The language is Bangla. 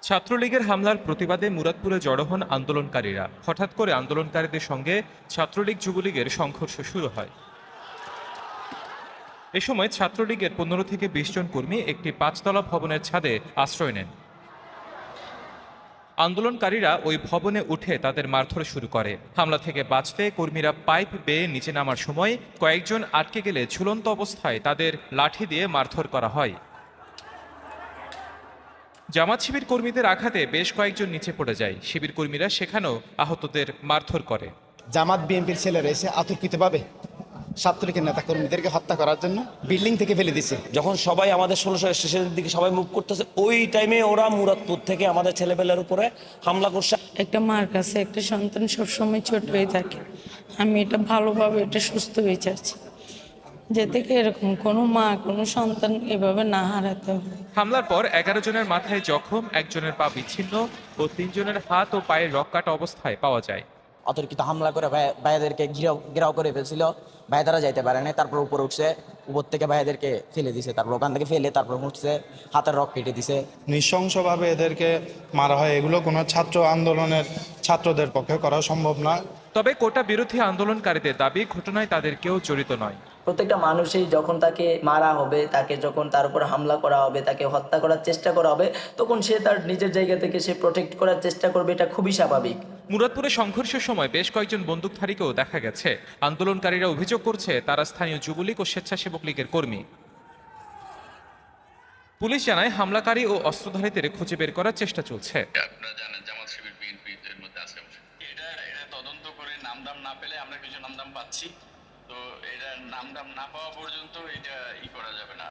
ছাত্রলীগের হামলার প্রতিবাদে মুরাদপুরে জড়ো হন আন্দোলনকারীরা। হঠাৎ করে আন্দোলনকারীদের সঙ্গে ছাত্রলীগ যুবলীগের সংঘর্ষ শুরু হয়। এ সময় ছাত্রলীগের 15 থেকে 20 জন কর্মী একটি 5 তলা ভবনের ছাদে আশ্রয় নেন। আন্দোলনকারীরা ওই ভবনে উঠে তাদের মারধর শুরু করে। হামলা থেকে বাঁচতে কর্মীরা পাইপ বেয়ে নিচে নামার সময় কয়েকজন আটকে গেলে ঝুলন্ত অবস্থায় তাদের লাঠি দিয়ে মারধর করা হয়। জামাত শিবির কর্মীদের আঘাতে বেশ কয়েকজন নিচে পড়ে যায়। শিবির কর্মীরা সেখানেও আহতদের মারধর করে। জামাত বিএনপির ছেলেরা এসে আতর্কিতভাবে ছাত্রলীগের নেতা কর্মীদেরকে হত্যা করার জন্য বিল্ডিং থেকে ফেলে দিছে। যখন সবাই আমাদের 16 স্টেশনের দিকে সবাই মুভ করতেছে, ওই টাইমে ওরা মুরাদপুর থেকে আমাদের ছেলেপেলের উপরে হামলা করছে। একটা মার কাছে একটা সন্তান সবসময় ছোট হয়ে থাকে। আমি এটা ভালোভাবে এটা সুস্থ হয়ে চাচ্ছি, যে থেকে এরকম কোনো মা কোনো সন্তান এভাবে না হারাতে হয়। হামলার পর 11 জনের মাথায় জখম, একজনের পা বিচ্ছিন্ন ও 3 জনের হাত ও পায়ে রক্কাটা অবস্থায় পাওয়া যায়। অতর্কিত হামলা করে ভাইয়াদেরকে ঘেরাও করে ফেলছিল। ভাইয়াদারা যাইতে পারে না, তারপর উপরে উঠছে, উপর থেকে ভাইয়াদেরকে ফেলে দিছে, তারপর ওখান থেকে ফেলে তারপর উঠছে, হাতের রক কেটে দিছে। নৃশংসভাবে এদেরকে মারা হয়, এগুলো কোনো ছাত্র আন্দোলনের ছাত্রদের পক্ষে করা সম্ভব না। তবে কোটা বিরোধী আন্দোলনকারীদের দাবি ঘটনায় তাদের কেউ জড়িত নয়। প্রত্যেকটা মানুষই যখন তাকে মারা হবে, তাকে যখন তার উপর হামলা করা হবে, তাকে হত্যা করার চেষ্টা করা হবে, তখন সে তার নিজের জায়গা থেকে সে প্রোটেক্ট করার চেষ্টা করবে, এটা খুবই স্বাভাবিক। মুরাদপুরে সংঘর্ষের সময় বেশ কয়েকজন বন্দুকধারীকেও দেখা গেছে। আন্দোলনকারীরা অভিযোগ করছে তারা স্থানীয় যুবলীগ ও স্বেচ্ছাসেবক লীগের কর্মী। পুলিশ জানায় হামলাকারী ও অস্ত্রধারীদের খুঁজে বের করার চেষ্টা চলছে। আপনারা জানেন জামাত শিবির বিএনপি এর মধ্যে আছে। এটা তদন্ত করে নামদাম না পেলে, আমরা কিছু নামদাম পাচ্ছি, তো এটা নামদাম না পাওয়া পর্যন্ত এটা করা যাবে না।